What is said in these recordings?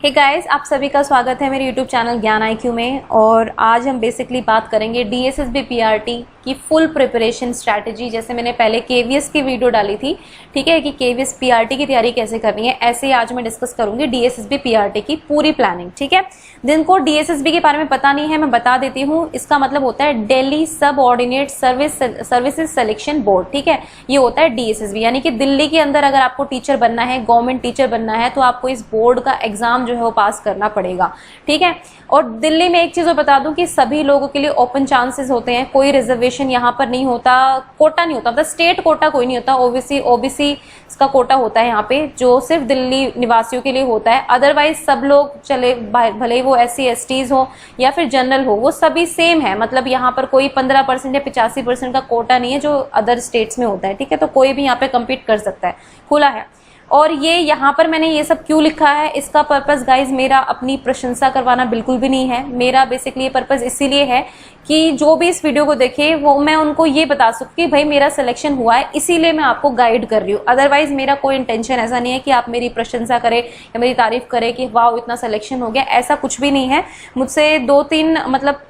Hey guys, आप सभी का स्वागत है मेरे यूट्यूब चैनल ज्ञान IQ में। और आज हम बेसिकली बात करेंगे DSSB PRT की फुल प्रिपरेशन स्ट्रैटेजी। जैसे मैंने पहले KVS की वीडियो डाली थी, ठीक है, कि KVS PRT की तैयारी कैसे करनी है, ऐसे ही आज मैं डिस्कस करूंगी DSSB PRT की पूरी प्लानिंग। ठीक है, जिनको DSSB के बारे में पता नहीं है मैं बता देती हूँ। इसका मतलब होता है दिल्ली सब ऑर्डिनेट सर्विसेज सिलेक्शन बोर्ड। ठीक है, ये होता है DSSB, यानी कि दिल्ली के अंदर अगर आपको टीचर बनना है, गवर्नमेंट टीचर बनना है, तो आपको इस बोर्ड का एग्जाम जो है वो पास करना पड़ेगा। ठीक है, और दिल्ली में एक चीज और बता दूं कि सभी लोगों के लिए ओपन चांसेस होते हैं, कोई रिजर्वेशन यहाँ पर नहीं होता, कोटा नहीं होता, मतलब स्टेट कोटा कोई नहीं होता। ओबीसी का कोटा होता है यहाँ पे, जो सिर्फ दिल्ली निवासियों के लिए होता है। अदरवाइज सब लोग चले, भले ही वो SC STs हो या फिर जनरल हो, वो सभी सेम है। मतलब यहाँ पर कोई 15% या 85% का कोटा नहीं है जो अदर स्टेट्स में होता है। ठीक है, तो कोई भी यहाँ पे कम्पीट कर सकता है, खुला है। और ये यहाँ पर मैंने ये सब क्यों लिखा है, इसका पर्पस गाइज मेरा अपनी प्रशंसा करवाना बिल्कुल भी नहीं है। मेरा बेसिकली ये पर्पस इसीलिए है कि जो भी इस वीडियो को देखे वो मैं उनको ये बता सकूं कि भाई मेरा सिलेक्शन हुआ है, इसीलिए मैं आपको गाइड कर रही हूँ। अदरवाइज मेरा कोई इंटेंशन ऐसा नहीं है कि आप मेरी प्रशंसा करें या मेरी तारीफ करें कि वाह इतना सिलेक्शन हो गया, ऐसा कुछ भी नहीं है। मुझसे 2-3 मतलब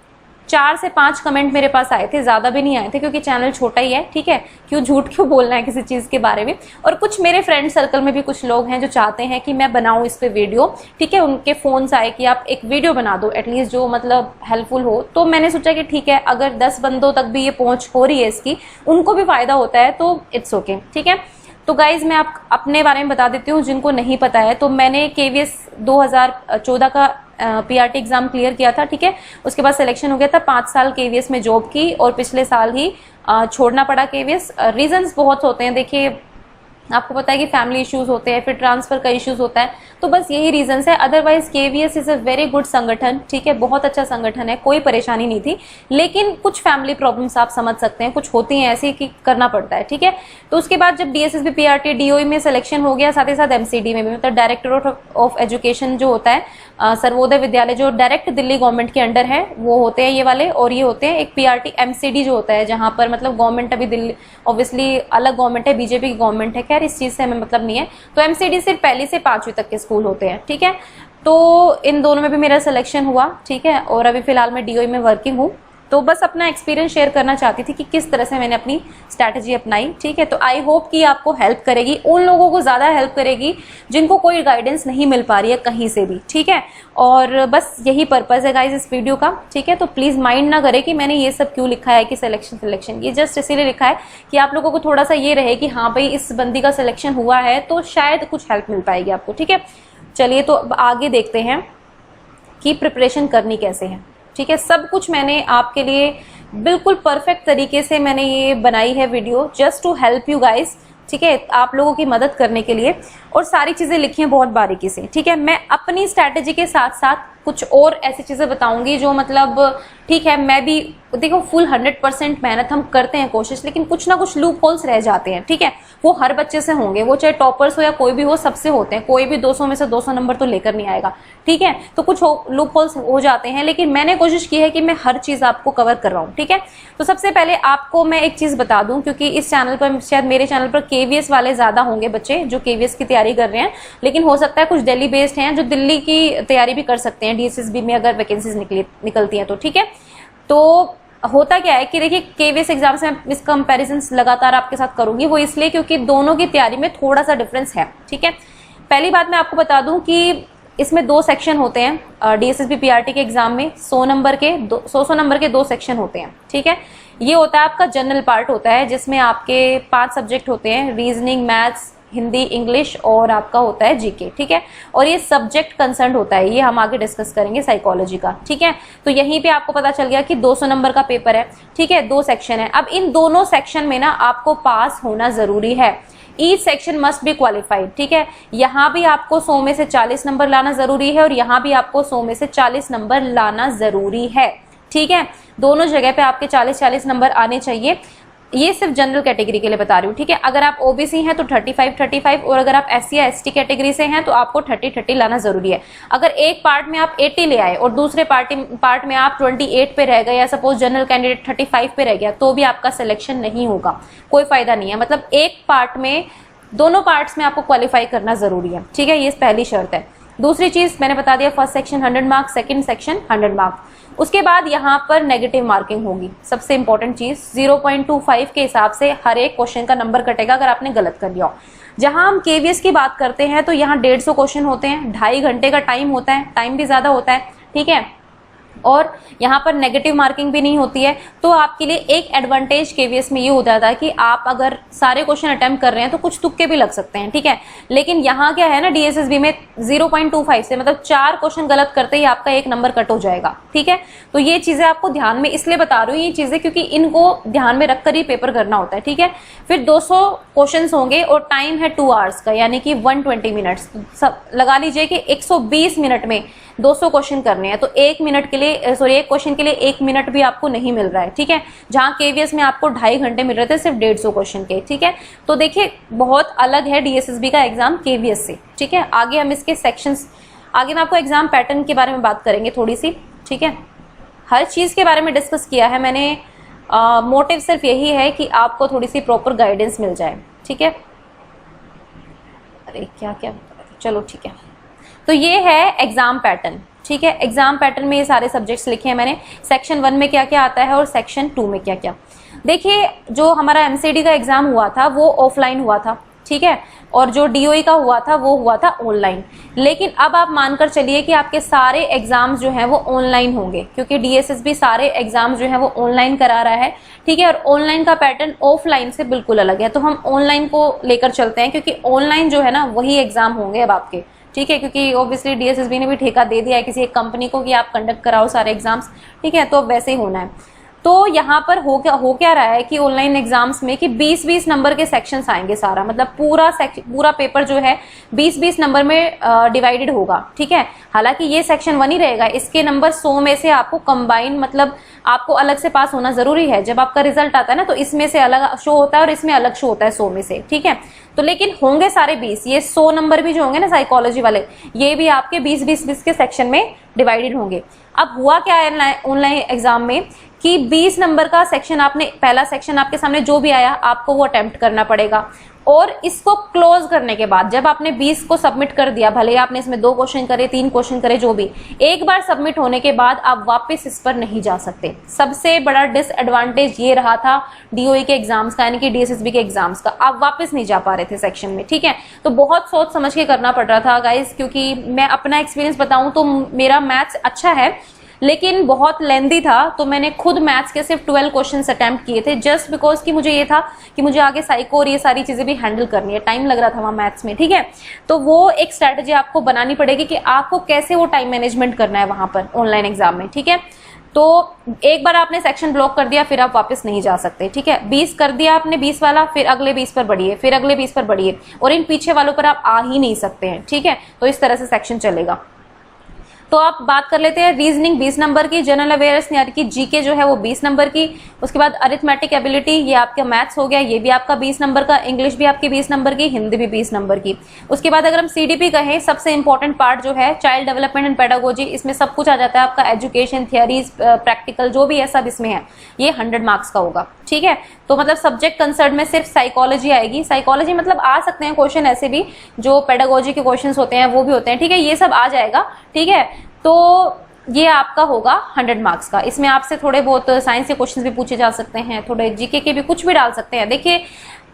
4 से 5 कमेंट मेरे पास आए थे, ज्यादा भी नहीं आए थे क्योंकि चैनल छोटा ही है। ठीक है, क्यों झूठ क्यों बोलना है किसी चीज के बारे में। और कुछ मेरे फ्रेंड सर्कल में भी कुछ लोग हैं जो चाहते हैं कि मैं बनाऊं इस पे वीडियो। ठीक है, उनके फोन आए कि आप एक वीडियो बना दो एटलीस्ट जो मतलब हेल्पफुल हो। तो मैंने सोचा कि ठीक है, अगर 10 बंदों तक भी ये पहुंच हो रही है इसकी, उनको भी फायदा होता है, तो इट्स ओके। ठीक है, तो गाइज मैं आप अपने बारे में बता देती हूँ जिनको नहीं पता है। तो मैंने KVS 2014 का PRT एग्जाम क्लियर किया था। ठीक है, उसके बाद सिलेक्शन हो गया था, 5 साल KVS में जॉब की और पिछले साल ही छोड़ना पड़ा KVS। रीजंस बहुत होते हैं, देखिए आपको पता है कि फैमिली इश्यूज होते हैं, फिर ट्रांसफर का इश्यूज होता है, तो बस यही रीजंस है। Otherwise KVS is a very good संगठन। ठीक है, बहुत अच्छा संगठन है, कोई परेशानी नहीं थी। लेकिन कुछ फैमिली प्रॉब्लम्स आप समझ सकते हैं, कुछ होती हैं ऐसी कि करना पड़ता है। ठीक है, तो उसके बाद जब DSSB PRT DOE में सिलेक्शन हो गया, साथ ही साथ MCD में भी, मतलब डायरेक्टरेट ऑफ एजुकेशन जो होता है, सर्वोदय विद्यालय जो डायरेक्ट दिल्ली गवर्नमेंट के अंडर है, वो होते हैं ये वाले। और ये होते हैं एक PRT MCD जो होता है, जहां पर मतलब गवर्नमेंट अभी दिल्ली ऑब्वियसली अलग गवर्नमेंट है, BJP की गवर्नमेंट है, खैर इस चीज से हमें मतलब नहीं है। तो MCD सिर्फ 1 से 5वीं तक के स्कूल होते हैं। ठीक है, तो इन दोनों में भी मेरा सिलेक्शन हुआ। ठीक है, और अभी फिलहाल मैं DOE में वर्किंग हूँ। तो बस अपना एक्सपीरियंस शेयर करना चाहती थी कि किस तरह से मैंने अपनी स्ट्रैटेजी अपनाई। ठीक है, तो आई होप कि आपको हेल्प करेगी, उन लोगों को ज्यादा हेल्प करेगी जिनको कोई गाइडेंस नहीं मिल पा रही है कहीं से भी। ठीक है, और बस यही पर्पस है गाइज इस वीडियो का। ठीक है, तो प्लीज माइंड ना करें कि मैंने ये सब क्यों लिखा है कि सिलेक्शन, ये जस्ट इसीलिए लिखा है कि आप लोगों को थोड़ा सा ये रहे कि हाँ भाई इस बंदी का सिलेक्शन हुआ है तो शायद कुछ हेल्प मिल पाएगी आपको। ठीक है, चलिए तो अब आगे देखते हैं कि प्रिपरेशन करनी कैसे है। ठीक है, सब कुछ मैंने आपके लिए बिल्कुल परफेक्ट तरीके से मैंने ये बनाई है video, just to help you guys. ठीक है, आप लोगों की मदद करने के लिए, और सारी चीजें लिखी हैं बहुत बारीकी से। ठीक है, मैं अपनी स्ट्रैटेजी के साथ साथ कुछ और ऐसी चीजें बताऊंगी जो मतलब ठीक है, मैं भी देखो फुल 100% मेहनत हम करते हैं, कोशिश, लेकिन कुछ ना कुछ लूप होल्स रह जाते हैं। ठीक है, वो हर बच्चे से होंगे, वो चाहे टॉपर्स हो या कोई भी हो, सबसे होते हैं। कोई भी 200 में से 200 नंबर तो लेकर नहीं आएगा। ठीक है, तो कुछ लूप होल्स हो जाते हैं, लेकिन मैंने कोशिश की है कि मैं हर चीज आपको कवर कर रहा हूँ। ठीक है, तो सबसे पहले आपको मैं एक चीज बता दूं, क्योंकि इस चैनल पर शायद मेरे चैनल पर KVS वाले ज्यादा होंगे बच्चे जो KVS की तैयारी कर रहे हैं, लेकिन हो सकता है कुछ दिल्ली बेस्ड हैं जो दिल्ली की तैयारी भी कर सकते हैं DSSB में अगर वैकेंसीज निकलती हैं तो। ठीक है, तो होता क्या है कि देखिए KVS एग्जाम से मैं इस कंपैरिजन लगातार आपके साथ करूंगी, वो इसलिए क्योंकि दोनों की तैयारी में थोड़ा सा डिफरेंस है। ठीक है, पहली बात मैं आपको बता दूं कि इसमें 2 सेक्शन होते हैं DSSB PRT के एग्जाम में। 100 नंबर के 2 सेक्शन होते हैं। ठीक है, ये होता है आपका जनरल पार्ट होता है, जिसमें आपके 5 सब्जेक्ट होते हैं, रीजनिंग, मैथ्स, हिंदी, इंग्लिश और आपका होता है GK। ठीक है, और ये सब्जेक्ट कंसर्न होता है, ये हम आगे डिस्कस करेंगे साइकोलॉजी का। ठीक है, तो यहीं पे आपको पता चल गया कि 200 नंबर का पेपर है। ठीक है, 2 सेक्शन है। अब इन दोनों सेक्शन में ना आपको पास होना जरूरी है। Each section must be qualified. ठीक है, यहाँ भी आपको 100 में से 40 नंबर लाना जरूरी है और यहाँ भी आपको 100 में से 40 नंबर लाना जरूरी है। ठीक है, दोनों जगह पे आपके 40-40 नंबर आने चाहिए। ये सिर्फ जनरल कैटेगरी के लिए बता रही हूँ। ठीक है, अगर आप OBC हैं तो 35-35, और अगर आप SC या ST कैटेगरी से हैं तो आपको 30-30 लाना जरूरी है। अगर एक पार्ट में आप 80 ले आए और दूसरे पार्ट में आप 28 पे रह गए, या सपोज जनरल कैंडिडेट 35 पे रह गया, तो भी आपका सिलेक्शन नहीं होगा, कोई फायदा नहीं है। मतलब एक पार्ट में, दोनों पार्ट्स में आपको क्वालिफाई करना जरूरी है। ठीक है, ये पहली शर्त है। दूसरी चीज मैंने बता दिया, first section 100 marks, second section 100 marks. उसके बाद यहाँ पर नेगेटिव मार्किंग होगी, सबसे इंपॉर्टेंट चीज 0.25 के हिसाब से हर एक क्वेश्चन का नंबर कटेगा अगर आपने गलत कर दिया हो। जहां हम केवीएस की बात करते हैं तो यहाँ 150 क्वेश्चन होते हैं, 2.5 घंटे का टाइम होता है, टाइम भी ज्यादा होता है, ठीक है, और यहाँ पर नेगेटिव मार्किंग भी नहीं होती है। तो आपके लिए एक एडवांटेज केवीएस में ये हो जाता है कि आप अगर सारे क्वेश्चन अटेम्प्ट कर रहे हैं तो कुछ तुक्के भी लग सकते हैं, ठीक है। लेकिन यहाँ क्या है ना, डीएसएसबी में 0.25 से मतलब 4 क्वेश्चन गलत करते ही आपका एक नंबर कट हो जाएगा, ठीक है। तो ये चीजें आपको ध्यान में इसलिए बता रही हूँ ये चीजें, क्योंकि इनको ध्यान में रखकर ही पेपर करना होता है, ठीक है। फिर 200 क्वेश्चन होंगे और टाइम है 2 आवर्स का, यानी कि 120 मिनट्स। सब लगा लीजिए कि 120 मिनट में 200 क्वेश्चन करने हैं, तो 1 मिनट के लिए एक क्वेश्चन के लिए 1 मिनट भी आपको नहीं मिल रहा है, ठीक है। जहां केवीएस में आपको 2.5 घंटे मिल रहे थे सिर्फ 150 क्वेश्चन के, ठीक है। तो देखिए बहुत अलग है डीएसएसबी का एग्जाम केवीएस से, ठीक है। आगे हम इसके सेक्शंस, आगे मैं आपको एग्जाम पैटर्न के बारे में बात करेंगे थोड़ी सी, ठीक है। हर चीज के बारे में डिस्कस किया है मैंने, मोटिव सिर्फ यही है कि आपको थोड़ी सी प्रॉपर गाइडेंस मिल जाए, ठीक है। अरे क्या क्या, चलो ठीक है। तो ये है एग्जाम पैटर्न, ठीक है। एग्जाम पैटर्न में ये सारे सब्जेक्ट्स लिखे हैं मैंने, सेक्शन 1 में क्या क्या आता है और सेक्शन 2 में क्या क्या। देखिए जो हमारा एमसीडी का एग्जाम हुआ था वो ऑफलाइन हुआ था, ठीक है, और जो डीओई का हुआ था वो हुआ था ऑनलाइन। लेकिन अब आप मानकर चलिए कि आपके सारे एग्जाम्स जो हैं वो ऑनलाइन होंगे, क्योंकि डीएसएसबी सारे एग्जाम्स जो हैं वो ऑनलाइन करा रहा है, ठीक है। और ऑनलाइन का पैटर्न ऑफलाइन से बिल्कुल अलग है, तो हम ऑनलाइन को लेकर चलते हैं, क्योंकि ऑनलाइन जो है ना वही एग्जाम होंगे अब आपके, ठीक है। क्योंकि ऑब्वियसली डीएसएसबी ने भी ठेका दे दिया है किसी एक कंपनी को कि आप कंडक्ट कराओ सारे एग्जाम्स, ठीक है, तो वैसे ही होना है। तो यहाँ पर हो क्या रहा है कि ऑनलाइन एग्जाम्स में कि 20-20 नंबर के सेक्शंस आएंगे, सारा मतलब पूरा पेपर जो है 20-20 नंबर में डिवाइडेड होगा, ठीक है। हालांकि ये सेक्शन 1 ही रहेगा, इसके नंबर 100 में से आपको कंबाइन, मतलब आपको अलग से पास होना जरूरी है। जब आपका रिजल्ट आता है ना तो इसमें से अलग शो होता है और इसमें अलग शो होता है 100 में से, ठीक है। तो लेकिन होंगे सारे 20, ये 100 नंबर भी जो होंगे ना साइकोलॉजी वाले, ये भी आपके 20-20 के सेक्शन में डिवाइडेड होंगे। अब हुआ क्या है ऑनलाइन एग्जाम में कि 20 नंबर का सेक्शन, आपने पहला सेक्शन आपके सामने जो भी आया आपको वो अटेम्प्ट करना पड़ेगा, और इसको क्लोज करने के बाद जब आपने 20 को सबमिट कर दिया, भले आपने इसमें 2 क्वेश्चन करे, 3 क्वेश्चन करे, जो भी, एक बार सबमिट होने के बाद आप वापस इस पर नहीं जा सकते। सबसे बड़ा डिसएडवांटेज ये रहा था डीओई के एग्जाम्स का, यानी कि डीएसएसबी के एग्जाम्स का, आप वापस नहीं जा पा रहे थे सेक्शन में, ठीक है। तो बहुत सोच समझ के करना पड़ रहा था गाइज, क्योंकि मैं अपना एक्सपीरियंस बताऊं तो मेरा मैथ्स अच्छा है लेकिन बहुत लेंदी था, तो मैंने खुद मैथ्स के सिर्फ 12 क्वेश्चंस अटेम्प्ट किए थे, जस्ट बिकॉज कि मुझे ये था कि मुझे आगे साइको और ये सारी चीजें भी हैंडल करनी है, टाइम लग रहा था वहां मैथ्स में, ठीक है। तो वो एक स्ट्रैटेजी आपको बनानी पड़ेगी कि आपको कैसे वो टाइम मैनेजमेंट करना है वहां पर ऑनलाइन एग्जाम में, ठीक है। तो एक बार आपने सेक्शन ब्लॉक कर दिया फिर आप वापस नहीं जा सकते, ठीक है। 20 कर दिया आपने 20 वाला, फिर अगले 20 पर बढ़िए, फिर अगले 20 पर बढ़िए, और इन पीछे वालों पर आप आ ही नहीं सकते हैं, ठीक है। तो इस तरह से सेक्शन चलेगा। तो आप बात कर लेते हैं रीजनिंग 20 नंबर की, जनरल अवेयरनेस यानी कि जीके जो है वो 20 नंबर की, उसके बाद अरिथमेटिक एबिलिटी, ये आपका मैथ्स हो गया, ये भी आपका 20 नंबर का, इंग्लिश भी आपकी 20 नंबर की, हिंदी भी 20 नंबर की। उसके बाद अगर हम सीडीपी कहें, सबसे इंपॉर्टेंट पार्ट जो है चाइल्ड डेवलपमेंट एंड पेडागोजी, इसमें सब कुछ आ जाता है आपका, एजुकेशन, थियरीज, प्रैक्टिकल जो भी है सब इसमें है, ये 100 मार्क्स का होगा, ठीक है। तो मतलब सब्जेक्ट कंसर्न में सिर्फ साइकोलॉजी आएगी, साइकोलॉजी मतलब आ सकते हैं क्वेश्चन ऐसे भी जो पेडागोजी के क्वेश्चन होते हैं वो भी होते हैं, ठीक है, ये सब आ जाएगा, ठीक है। तो ये आपका होगा 100 मार्क्स का। इसमें आपसे थोड़े बहुत साइंस के क्वेश्चंस भी पूछे जा सकते हैं, थोड़े जीके के भी कुछ भी डाल सकते हैं। देखिए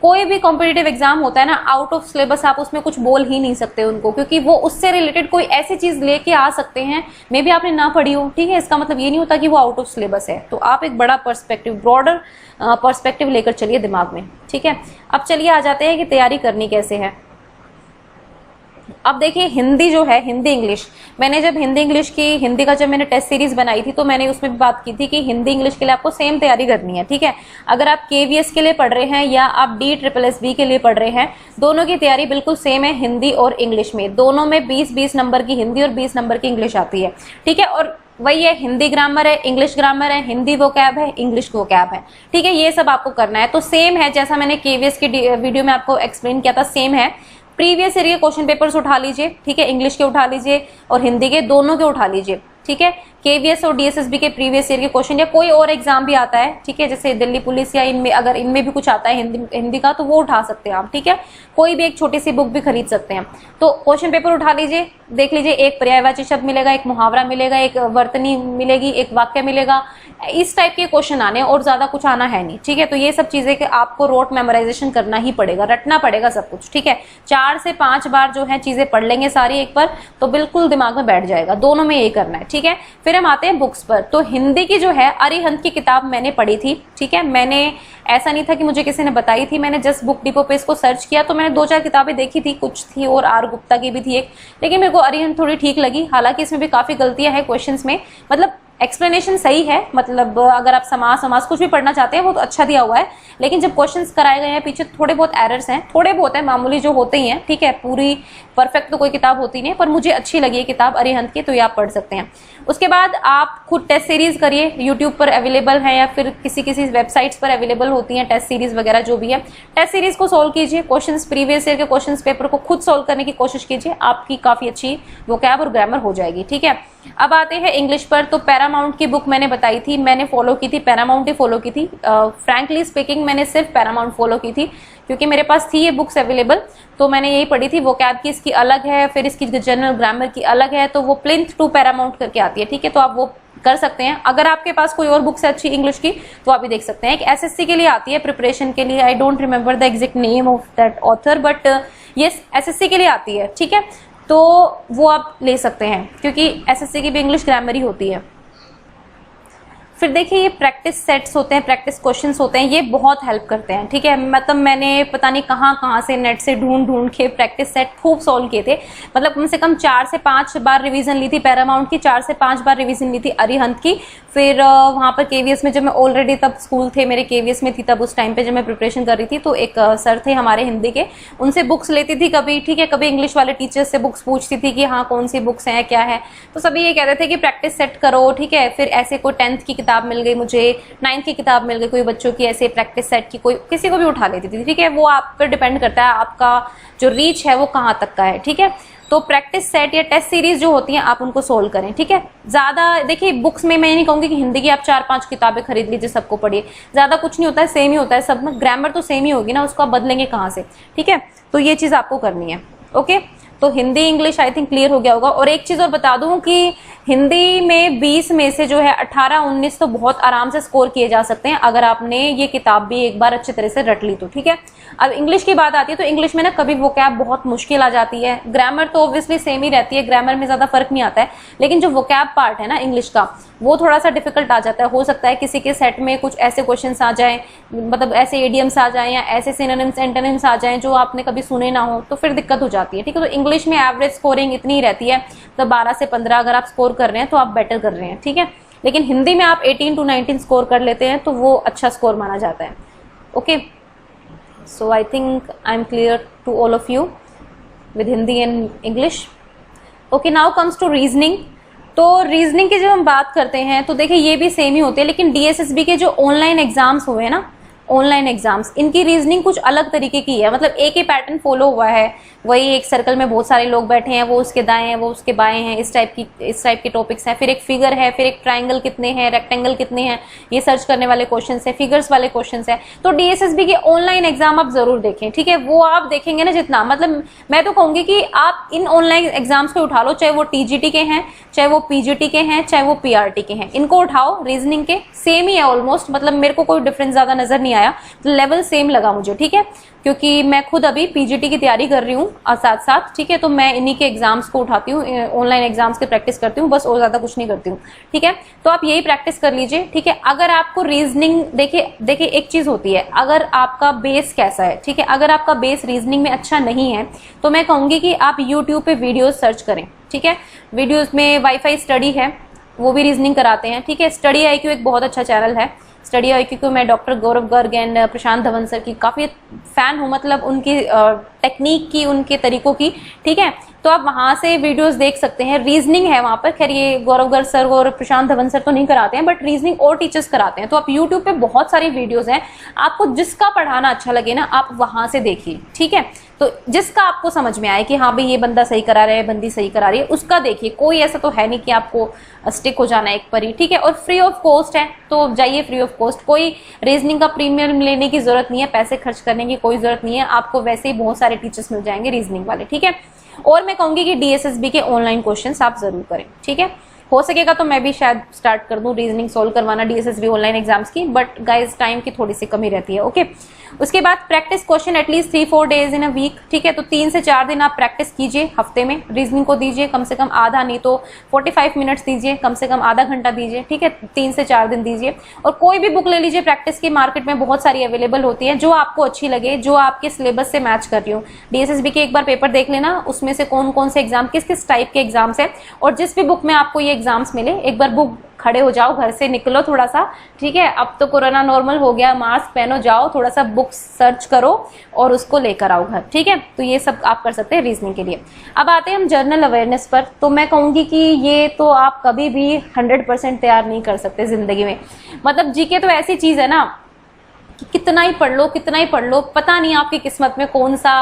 कोई भी कॉम्पिटिटिव एग्जाम होता है ना, आउट ऑफ सिलेबस आप उसमें कुछ बोल ही नहीं सकते उनको, क्योंकि वो उससे रिलेटेड कोई ऐसी चीज लेके आ सकते हैं मे बी आपने ना पढ़ी हो, ठीक है। इसका मतलब ये नहीं होता कि वो आउट ऑफ सिलेबस है। तो आप एक बड़ा पर्सपेक्टिव, ब्रॉडर पर्सपेक्टिव लेकर चलिए दिमाग में, ठीक है। अब चलिए आ जाते हैं कि तैयारी करनी कैसे है। अब देखिए हिंदी जो है, हिंदी इंग्लिश, मैंने जब हिंदी इंग्लिश की, हिंदी का जब मैंने टेस्ट सीरीज बनाई थी तो मैंने उसमें भी बात की थी कि हिंदी इंग्लिश के लिए आपको सेम तैयारी करनी है, ठीक है। अगर आप केवीएस के लिए पढ़ रहे हैं या आप DSSB के लिए पढ़ रहे हैं, दोनों की तैयारी बिल्कुल सेम है हिंदी और इंग्लिश में। दोनों में 20-20 नंबर की हिंदी और 20 नंबर की इंग्लिश आती है, ठीक है। और वही है, हिंदी ग्रामर है, इंग्लिश ग्रामर है, हिंदी वोकैब है, इंग्लिश वोकैब है, ठीक है। ये सब आपको करना है। तो सेम है जैसा मैंने केवीएस की वीडियो में आपको एक्सप्लेन किया था, सेम है। प्रीवियस ईयर के क्वेश्चन पेपर्स उठा लीजिए, ठीक है, इंग्लिश के उठा लीजिए और हिंदी के, दोनों के उठा लीजिए, ठीक है। केवीएस और डीएसएसबी के प्रीवियस ईयर के क्वेश्चन, या कोई और एग्जाम भी आता है, ठीक है, जैसे दिल्ली पुलिस या इनमें, अगर इनमें भी कुछ आता है हिंदी का, तो वो उठा सकते हैं आप, ठीक है। कोई भी एक छोटी सी बुक भी खरीद सकते हैं। तो क्वेश्चन पेपर उठा लीजिए, देख लीजिए, एक पर्यायवाची शब्द मिलेगा, एक मुहावरा मिलेगा, एक वर्तनी मिलेगी, एक वाक्य मिलेगा, इस टाइप के क्वेश्चन आने, और ज्यादा कुछ आना है नहीं, ठीक है। तो ये सब चीजें कि आपको रोट मेमोराइजेशन करना ही पड़ेगा, रटना पड़ेगा सब कुछ, ठीक है। 4 से 5 बार जो है चीजें पढ़ लेंगे सारी एक बार, तो बिल्कुल दिमाग में बैठ जाएगा। दोनों में यही करना है, ठीक है। फिर हम आते हैं बुक्स पर। तो हिंदी की जो है अरिहंत की किताब मैंने पढ़ी थी, ठीक है। मैंने, ऐसा नहीं था कि मुझे किसी ने बताई थी, मैंने जस्ट बुक डिपो पे इसको सर्च किया, तो मैंने 2-4 किताबें देखी थी, कुछ थी और आर गुप्ता की भी थी एक, लेकिन मेरे को अरिहंत थोड़ी ठीक लगी। हालांकि इसमें भी काफी गलतियां हैं क्वेश्चंस में, मतलब एक्सप्लेनेशन सही है, मतलब अगर आप समास कुछ भी पढ़ना चाहते हैं वो तो अच्छा दिया हुआ है, लेकिन जब क्वेश्चंस कराए गए हैं पीछे थोड़े बहुत एरर्स हैं, थोड़े बहुत है, मामूली जो होते ही हैं, ठीक है। पूरी परफेक्ट तो कोई किताब होती नहीं है, पर मुझे अच्छी लगी है किताब अरिहंत की, तो ये आप पढ़ सकते हैं। उसके बाद आप खुद टेस्ट सीरीज करिए, यूट्यूब पर अवेलेबल है या फिर किसी वेबसाइट्स पर अवेलेबल होती हैं टेस्ट सीरीज वगैरह, जो भी है टेस्ट सीरीज को सोल्व कीजिए, क्वेश्चंस प्रीवियस ईयर के क्वेश्चंस पेपर को खुद सोल्व करने की कोशिश कीजिए, आपकी काफी अच्छी वोकैब और ग्रामर हो जाएगी, ठीक है। अब आते हैं इंग्लिश पर। तो पैरामाउंट की बुक मैंने बताई थी, मैंने फॉलो की थी, पैरामाउंट ही फॉलो की थी। फ्रैंकली स्पीकिंग मैंने सिर्फ पैरामाउंट फॉलो की थी, क्योंकि मेरे पास थी ये बुक्स अवेलेबल, तो मैंने यही पढ़ी थी। वोकैब की इसकी अलग है, फिर इसकी जनरल ग्रामर की अलग है, तो वो प्लिंथ टू पैरामाउंट करके आती है, ठीक है। तो आप वो कर सकते हैं। अगर आपके पास कोई और बुक्स है अच्छी इंग्लिश की, तो आप भी देख सकते हैं। एक एसएससी के लिए आती है प्रिपरेशन के लिए, I don't remember the exact name of that author, but ये एसएससी के लिए आती है, ठीक है। तो वो आप ले सकते हैं, क्योंकि एसएससी की भी इंग्लिश ग्रामर ही होती है। फिर देखिए ये प्रैक्टिस सेट्स होते हैं, प्रैक्टिस क्वेश्चंस होते हैं, ये बहुत हेल्प करते हैं, ठीक है। मतलब मैंने पता नहीं कहाँ से नेट से ढूंढ के प्रैक्टिस सेट खूब सॉल्व किए थे, मतलब कम से कम 4 से 5 बार रिवीजन ली थी पैरामाउंट की, 4 से 5 बार रिवीजन ली थी अरिहंत की। फिर वहां पर केवीएस में, जब मैं ऑलरेडी तब स्कूल थे मेरे, केवीएस में थी तब, उस टाइम पे जब मैं प्रिपरेशन कर रही थी, तो एक सर थे हमारे हिंदी के, उनसे बुक्स लेती थी कभी, ठीक है। कभी इंग्लिश वाले टीचर्स से बुक्स पूछती थी कि हाँ कौन सी बुक्स हैं, क्या है, तो सभी ये कहते थे कि प्रैक्टिस सेट करो, ठीक है। फिर ऐसे कोई 10th की किताब मिल गई मुझे, 9th की किताब मिल गई कोई बच्चों की, ऐसे प्रैक्टिस सेट की कोई किसी को भी उठा लेती थी, ठीक है। वो आप पर डिपेंड करता है आपका जो रीच है वो कहाँ तक का है, ठीक है। तो प्रैक्टिस सेट या टेस्ट सीरीज जो होती हैं आप उनको सोल्व करें, ठीक है। ज्यादा देखिए बुक्स में मैं नहीं कहूंगी कि हिंदी की आप 4-5 किताबें खरीद लीजिए सबको पढ़िए, ज्यादा कुछ नहीं होता है, सेम ही होता है सब में, ग्रामर तो सेम ही होगी ना, उसको आप बदलेंगे कहाँ से, ठीक है। तो ये चीज आपको करनी है, ओके। तो Hindi English I think clear हो गया होगा। और एक चीज और बता दूं कि हिंदी में 20 में से जो है 18-19 तो बहुत आराम से स्कोर किए जा सकते हैं, अगर आपने ये किताब भी एक बार अच्छी तरह से रट ली तो, ठीक है। अब इंग्लिश की बात आती है, तो इंग्लिश में ना कभी वोकैब बहुत मुश्किल आ जाती है, ग्रामर तो ऑब्वियसली सेम ही रहती है, ग्रामर में ज्यादा फर्क नहीं आता है, लेकिन जो वोकैब पार्ट है ना इंग्लिश का, वो थोड़ा सा डिफिकल्ट आ जाता है। हो सकता है किसी के सेट में कुछ ऐसे क्वेश्चंस आ जाएं, मतलब ऐसे एडियम्स आ जाएं या ऐसे सिनोनिम्स एंटोनिम्स आ जाएं जो आपने कभी सुने ना हो, तो फिर दिक्कत हो जाती है, ठीक है। तो इंग्लिश में एवरेज स्कोरिंग इतनी ही रहती है, तो 12 से 15 अगर आप स्कोर कर रहे हैं तो आप बेटर कर रहे हैं, ठीक है। लेकिन हिंदी में आप 18 to 19 स्कोर कर लेते हैं तो वो अच्छा स्कोर माना जाता है, okay. So I think I am clear to all of you with Hindi and English, okay. Now comes to reasoning. तो रीजनिंग की जब हम बात करते हैं तो देखिए ये भी सेम ही होते हैं, लेकिन डीएसएसबी के जो ऑनलाइन एग्जाम्स हुए हैं ना, ऑनलाइन एग्जाम्स, इनकी रीजनिंग कुछ अलग तरीके की है, मतलब एक ही पैटर्न फॉलो हुआ है, वही एक सर्कल में बहुत सारे लोग बैठे हैं, वो उसके दाएं हैं, वो उसके बाएं हैं, इस टाइप के टॉपिक्स हैं। फिर एक फिगर है, फिर एक ट्राइंगल कितने हैं, रेक्टेंगल कितने हैं, ये सर्च करने वाले क्वेश्चंस है, फिगर्स वाले क्वेश्चंस है। तो डीएसएसबी के ऑनलाइन एग्जाम आप जरूर देखें, ठीक है। वो आप देखेंगे ना जितना, मतलब मैं तो कहूंगी कि आप इन ऑनलाइन एग्जाम्स को उठा लो, चाहे वो टीजीटी के हैं, चाहे वो पीजीटी के हैं, चाहे वो पीआरटी के हैं, इनको उठाओ। रीजनिंग के सेम ही है ऑलमोस्ट, मतलब मेरे को कोई डिफरेंस ज्यादा नजर नहीं आया, तो लेवल सेम लगा मुझे, ठीक है। क्योंकि मैं खुद अभी पीजीटी की तैयारी कर रही हूँ और साथ साथ, ठीक है, तो मैं इन्हीं के एग्जाम्स को उठाती हूँ, ऑनलाइन एग्जाम्स की प्रैक्टिस करती हूँ बस, और ज्यादा कुछ नहीं करती हूँ, ठीक है। तो आप यही प्रैक्टिस कर लीजिए, ठीक है। अगर आपको रीजनिंग, देखिए एक चीज होती है, अगर आपका बेस कैसा है, ठीक है, अगर आपका बेस रीजनिंग में अच्छा नहीं है तो मैं कहूंगी कि आप यूट्यूब पे वीडियोज सर्च करें, ठीक है। वीडियोज में वाईफाई स्टडी है, वो भी रीजनिंग कराते हैं, ठीक है। स्टडी IQ एक बहुत अच्छा चैनल है, स्टडी IQ को मैं doctor Gaurav Garg and Prashant Dhawan sir की काफी फैन हूँ, मतलब उनकी टेक्निक की, उनके तरीकों की, ठीक है। तो आप वहां से वीडियोस देख सकते हैं। रीजनिंग है वहां पर, खैर ये गौरव गर्ग सर और प्रशांत धवन सर तो नहीं कराते हैं, बट रीजनिंग और टीचर्स कराते हैं। तो आप यूट्यूब पे बहुत सारी वीडियोस हैं, आपको जिसका पढ़ाना अच्छा लगे ना आप वहां से देखिए, ठीक है। तो जिसका आपको समझ में आए कि हाँ भाई ये बंदा सही करा रहा है, बंदी सही करा रही है, उसका देखिए। कोई ऐसा तो है नहीं कि आपको स्टिक हो जाना एक पर ही, ठीक है। और फ्री ऑफ कॉस्ट है, तो जाइए फ्री ऑफ कॉस्ट। कोई रीजनिंग का प्रीमियम लेने की जरूरत नहीं है, पैसे खर्च करने की कोई जरूरत नहीं है, आपको वैसे ही बहुत सारे टीचर्स मिल जाएंगे रीजनिंग वाले, ठीक है। और मैं कहूंगी कि DSSB के ऑनलाइन क्वेश्चंस आप जरूर करें, ठीक है। हो सकेगा तो मैं भी शायद स्टार्ट कर दूं रीजनिंग सोल्व करवाना DSSB ऑनलाइन एग्जाम्स की, बट गाइस टाइम की थोड़ी सी कमी रहती है, ओके। उसके बाद practice question at least 3-4 days in a week, ठीक है। तो 3 से 4 दिन आप प्रैक्टिस कीजिए हफ्ते में, रीजनिंग को दीजिए कम से कम आधा, नहीं तो 45 मिनट्स दीजिए, कम से कम आधा घंटा दीजिए, ठीक है। 3 से 4 दिन दीजिए। और कोई भी बुक ले लीजिए प्रैक्टिस की, मार्केट में बहुत सारी अवेलेबल होती है, जो आपको अच्छी लगे, जो आपके सिलेबस से मैच कर रही हो। DSSB के एक बार पेपर देख लेना, उसमें से कौन कौन से एग्जाम, किस किस टाइप के एग्जाम्स है, और जिस भी बुक में आपको ये एग्जाम्स मिले, एक बार बुक खड़े हो जाओ, घर से निकलो थोड़ा सा, ठीक है। अब तो कोरोना नॉर्मल हो गया, मास्क पहनो, जाओ थोड़ा सा बुक सर्च करो और उसको लेकर आओ घर, ठीक है। तो ये सब आप कर सकते हैं रीजनिंग के लिए। अब आते हैं हम जनरल अवेयरनेस पर। तो मैं कहूंगी कि ये तो आप कभी भी 100% तैयार नहीं कर सकते जिंदगी में। मतलब जीके तो ऐसी चीज है ना कि कितना ही पढ़ लो, कितना ही पढ़ लो, पता नहीं आपकी किस्मत में कौन सा,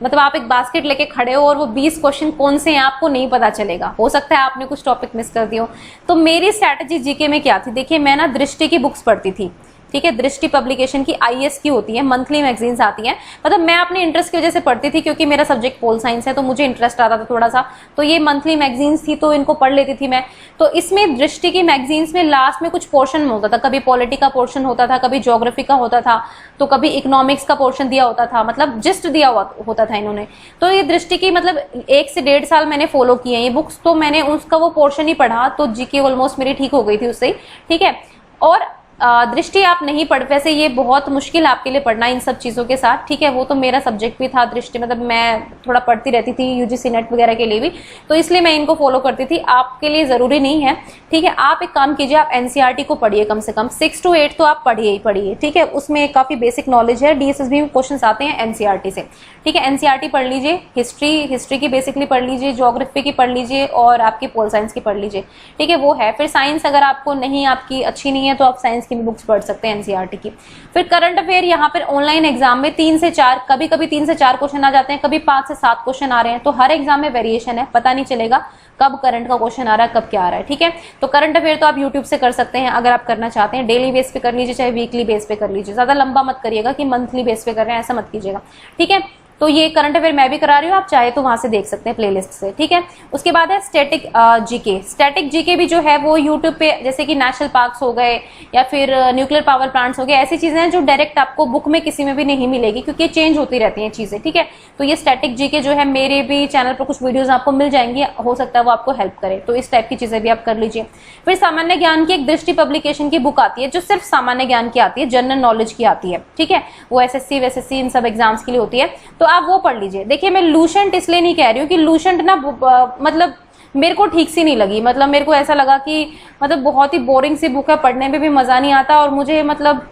मतलब आप एक बास्केट लेके खड़े हो और वो 20 क्वेश्चन कौन से हैं आपको नहीं पता चलेगा। हो सकता है आपने कुछ टॉपिक मिस कर दिया हो। तो मेरी स्ट्रैटेजी जीके में क्या थी, देखिए मैं ना दृष्टि की बुक्स पढ़ती थी, ठीक है। दृष्टि पब्लिकेशन की IAS की होती है, मंथली मैगजीन्स आती हैं। मतलब मैं अपने इंटरेस्ट की वजह से पढ़ती थी, क्योंकि मेरा सब्जेक्ट पोल साइंस है, तो मुझे इंटरेस्ट आता था थोड़ा सा, तो ये मंथली मैगजीन्स थी, तो इनको पढ़ लेती थी मैं। तो इसमें दृष्टि की मैगजीन्स में लास्ट में कुछ पोर्शन होता था, कभी पॉलिटी का पोर्शन होता था, कभी ज्योग्राफी का होता था, तो कभी इकोनॉमिक्स का पोर्शन दिया होता था, मतलब जिस्ट दिया होता था इन्होंने। तो ये दृष्टि की मतलब 1 से 1.5 साल मैंने फॉलो किए ये बुक्स, तो मैंने उसका वो पोर्शन ही पढ़ा, तो जीके ऑलमोस्ट मेरी ठीक हो गई थी उससे, ठीक है। और दृष्टि आप नहीं पढ़, वैसे ये बहुत मुश्किल आपके लिए पढ़ना इन सब चीजों के साथ, ठीक है। वो तो मेरा सब्जेक्ट भी था दृष्टि, मतलब मैं थोड़ा पढ़ती रहती थी UGC नेट वगैरह के लिए भी, तो इसलिए मैं इनको फॉलो करती थी। आपके लिए जरूरी नहीं है, ठीक है। आप एक काम कीजिए, आप NCERT को पढ़िए, कम से कम 6 to 8 तो आप पढ़िए ही पढ़िए, ठीक है। उसमें काफी बेसिक नॉलेज है, DSSB में क्वेश्चन आते हैं NCERT से, ठीक है। NCERT पढ़ लीजिए, हिस्ट्री की बेसिकली पढ़ लीजिए, ज्योग्राफी की पढ़ लीजिए, और आपकी पोल साइंस की पढ़ लीजिए, ठीक है। वो है। फिर साइंस अगर आपको नहीं, आपकी अच्छी नहीं है, तो आप साइंस की भी बुक्स पढ़ सकते हैं NCERT की। फिर करंट अफेयर, यहाँ पर ऑनलाइन एग्जाम में 3 से 4, कभी कभी 3 से 4 क्वेश्चन आ जाते हैं, कभी 5 से 7 क्वेश्चन आ रहे हैं। तो हर एग्जाम में वेरिएशन है, पता नहीं चलेगा कब करंट का क्वेश्चन आ रहा है, कब क्या आ रहा है, ठीक है। तो करंट अफेयर तो आप यूट्यूब से कर सकते हैं, अगर आप करना चाहते हैं। डेली बेस पे कर लीजिए, चाहे वीकली बेस पे कर लीजिए, ज्यादा लंबा मत करिएगा कि मंथली बेस पे कर रहे हैं, ऐसा मत कीजिएगा, ठीक है। तो ये करंट अफेयर मैं भी करा रही हूँ, आप चाहे तो वहां से देख सकते हैं प्लेलिस्ट से, ठीक है। उसके बाद है स्टैटिक जीके। स्टैटिक जीके भी जो है वो यूट्यूब पे, जैसे कि नेशनल पार्क्स हो गए या फिर न्यूक्लियर पावर प्लांट्स हो गए, ऐसी चीजें हैं जो डायरेक्ट आपको बुक में किसी में भी नहीं मिलेगी, क्योंकि चेंज होती रहती हैं चीजें, ठीक है। तो ये स्टैटिक जीके जो है, मेरे भी चैनल पर कुछ वीडियोज आपको मिल जाएंगी, हो सकता है वो आपको हेल्प करे, तो इस टाइप की चीजें भी आप कर लीजिए। फिर सामान्य ज्ञान की एक दृष्टि पब्लिकेशन की बुक आती है, जो सिर्फ सामान्य ज्ञान की आती है, जनरल नॉलेज की आती है, ठीक है। वो SSC WSSC इन सब एग्जाम्स के लिए होती है, तो आप वो पढ़ लीजिए। देखिए मैं लूसेंट इसलिए नहीं कह रही हूँ कि लूसेंट ना मतलब मेरे को ठीक सी नहीं लगी, मतलब मेरे को ऐसा लगा कि मतलब बहुत ही बोरिंग सी बुक है, पढ़ने में भी मजा नहीं आता, और मुझे मतलब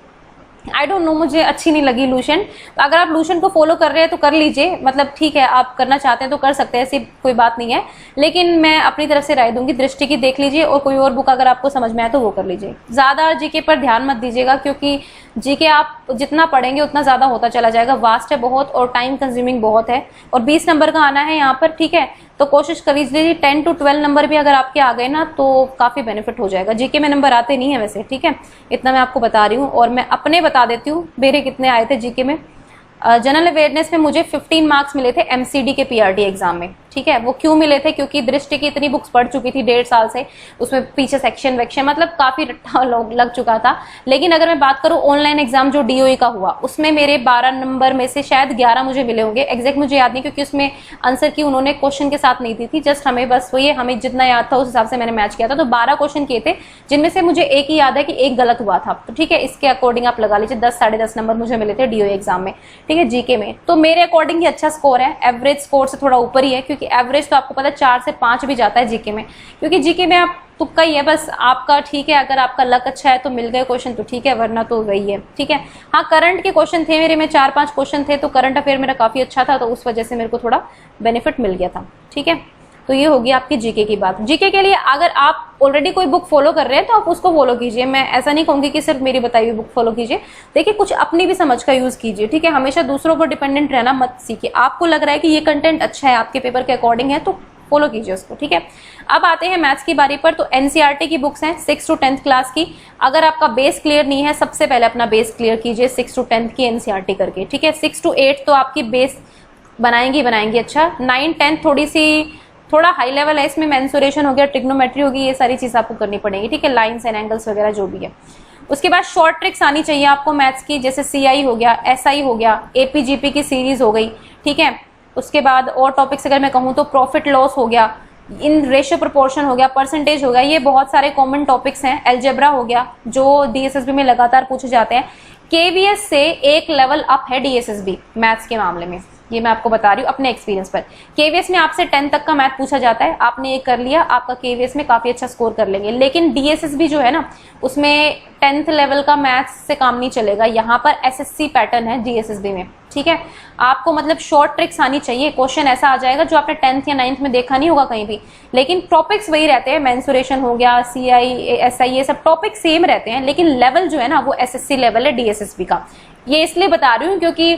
आई डोंट नो, मुझे अच्छी नहीं लगी लूशन। तो अगर आप लूशन को फॉलो कर रहे हैं तो कर लीजिए, मतलब ठीक है, आप करना चाहते हैं तो कर सकते हैं, ऐसी कोई बात नहीं है। लेकिन मैं अपनी तरफ से राय दूंगी, दृष्टि की देख लीजिए, और कोई और बुक अगर आपको समझ में आए तो वो कर लीजिए। ज्यादा जीके पर ध्यान मत दीजिएगा, क्योंकि जीके आप जितना पढ़ेंगे उतना ज्यादा होता चला जाएगा, वास्ट है बहुत और टाइम कंज्यूमिंग बहुत है, और 20 नंबर का आना है यहाँ पर, ठीक है। तो कोशिश कर लीजिए 10 to 12 नंबर भी अगर आपके आ गए ना तो काफी बेनिफिट हो जाएगा। जीके में नंबर आते नहीं है वैसे, ठीक है, इतना मैं आपको बता रही हूँ। और मैं अपने बता देती हूँ मेरे कितने आए थे जीके में। जनरल अवेयरनेस में मुझे 15 मार्क्स मिले थे MCD के PRT एग्जाम में, ठीक है। वो क्यों मिले थे, क्योंकि दृष्टि की इतनी बुक्स पढ़ चुकी थी 1.5 साल से, उसमें पीछे सेक्शन वेक्शन मतलब काफी रट्टा लग चुका था। लेकिन अगर मैं बात करूं ऑनलाइन एग्जाम जो DOE का हुआ, उसमें मेरे 12 नंबर में से शायद 11 मुझे मिले होंगे, एग्जैक्ट मुझे याद नहीं, क्योंकि उसमें आंसर की उन्होंने क्वेश्चन के साथ नहीं दी थी, जस्ट हमें बस वो ये हमें जितना याद था उस हिसाब से मैंने मैच किया था। तो 12 क्वेश्चन किए थे, जिनमें से मुझे एक ही याद है कि एक गलत हुआ था, तो ठीक है, इसके अकॉर्डिंग आप लगा लीजिए 10 साढ़े 10 नंबर मुझे मिले थे DOE एग्जाम में, ठीक है, जीके में। तो मेरे अकॉर्डिंग ही अच्छा स्कोर है, एवरेज स्कोर से थोड़ा ऊपर ही है, क्योंकि एवरेज तो आपको पता है 4 से 5 भी जाता है जीके में, क्योंकि जीके में आप तुक्का ही है बस आपका, ठीक है। अगर आपका लक अच्छा है तो मिल गए क्वेश्चन तो ठीक है, वरना तो वही है, ठीक है। हाँ, करंट के क्वेश्चन थे मेरे में, 4-5 क्वेश्चन थे, तो करंट अफेयर मेरा काफ़ी अच्छा था, तो उस वजह से मेरे को थोड़ा बेनिफिट मिल गया था, ठीक है। तो ये होगी आपकी जीके की बात। जीके के लिए अगर आप ऑलरेडी कोई बुक फॉलो कर रहे हैं तो आप उसको फॉलो कीजिए। मैं ऐसा नहीं कहूंगी कि सिर्फ मेरी बताई हुई बुक फॉलो कीजिए, देखिए कुछ अपनी भी समझ का यूज कीजिए, ठीक है। हमेशा दूसरों पर डिपेंडेंट रहना मत सीखिए। आपको लग रहा है कि ये कंटेंट अच्छा है, आपके पेपर के अकॉर्डिंग है, तो फॉलो कीजिए उसको, ठीक है। अब आते हैं मैथ्स की बारी पर। तो एनसीईआरटी की बुक्स हैं 6 to 10th क्लास की। अगर आपका बेस क्लियर नहीं है, सबसे पहले अपना बेस क्लियर कीजिए 6 to 10th की एनसीईआरटी करके, ठीक है। 6 to 8 तो आपकी बेस बनाएंगी अच्छा। 9-10 थोड़ा हाई लेवल है, इसमें मेंसुरेशन हो गया, ट्रिग्नोमेट्री होगी, ये सारी चीज आपको करनी पड़ेगी, ठीक है। लाइंस एंड एंगल्स वगैरह जो भी है। उसके बाद शॉर्ट ट्रिक्स आनी चाहिए आपको मैथ्स की, जैसे सीआई हो गया, एसआई हो गया, एपीजीपी की सीरीज हो गई, ठीक है। उसके बाद और टॉपिक्स अगर मैं कहूँ तो प्रॉफिट लॉस हो गया, इन रेशियो प्रोपोर्शन हो गया, परसेंटेज हो गया, ये बहुत सारे कॉमन टॉपिक्स हैं। एल्जेब्रा हो गया जो डीएसएसबी में लगातार पूछे जाते हैं। केवीएस से एक लेवल अप है डीएसएसबी मैथ्स के मामले में, ये मैं आपको बता रही हूँ अपने एक्सपीरियंस पर। केवीएस में आपसे 10 तक का मैथ पूछा जाता है, आपने ये कर लिया, आपका केवीएस में काफी अच्छा स्कोर कर लेंगे। लेकिन डीएसएसबी जो है ना, उसमें 10th लेवल का मैथ्स से काम नहीं चलेगा। यहाँ पर एसएससी पैटर्न है डीएसएसबी में, ठीक है। आपको मतलब शॉर्ट ट्रिक्स आनी चाहिए। क्वेश्चन ऐसा आ जाएगा जो आपने 10th या 9th में देखा नहीं होगा कहीं भी, लेकिन टॉपिक्स वही रहते हैं। मेंसुरेशन हो गया, सीआई, एसआई, ये सब टॉपिक सेम रहते हैं, लेकिन लेवल जो है ना वो एसएससी लेवल है डीएसएसबी का। ये इसलिए बता रही हूँ क्योंकि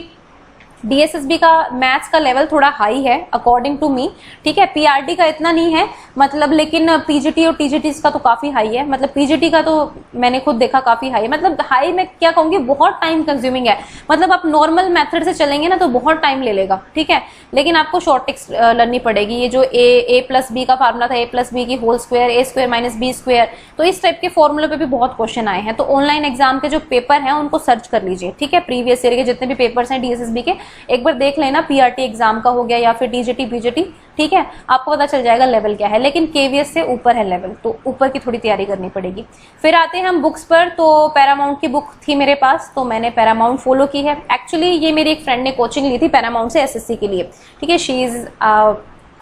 डीएसएसबी का मैथ्स का लेवल थोड़ा हाई है अकॉर्डिंग टू मी, ठीक है। पीआरटी का इतना नहीं है मतलब, लेकिन पीजीटी और टीजीटी का तो काफी हाई है। मतलब पीजीटी का तो मैंने खुद देखा काफी हाई है, मतलब हाई मैं क्या कहूंगी, बहुत टाइम कंज्यूमिंग है। मतलब आप नॉर्मल मेथड से चलेंगे ना तो बहुत टाइम ले लेगा, ठीक है। लेकिन आपको शॉर्ट ट्रिक्स लर्नी पड़ेगी। ये जो ए प्लस बी का फार्मूला था, ए प्लस बी की होल स्क्वायर, ए स्क्वायर माइनस बी स्क्वायर, तो इस टाइप के फॉर्मूले पे भी बहुत क्वेश्चन आए हैं। तो ऑनलाइन एग्जाम के जो पेपर हैं उनको सर्च कर लीजिए, ठीक है। प्रीवियस ईयर के जितने भी पेपर्स हैं डीएसएसबी के एक बार देख लेना, पीआरटी एग्जाम का हो गया या फिर टीजीटी पीजीटी, ठीक है। आपको पता चल जाएगा लेवल क्या है। लेकिन केवीएस से ऊपर है लेवल, तो ऊपर की थोड़ी तैयारी करनी पड़ेगी। फिर आते हैं हम बुक्स पर। तो पैरामाउंट की बुक थी मेरे पास, तो मैंने पैरामाउंट फॉलो की है। एक्चुअली ये मेरी एक फ्रेंड ने कोचिंग ली थी पैरामाउंट से एसएससी के लिए, ठीक है। She is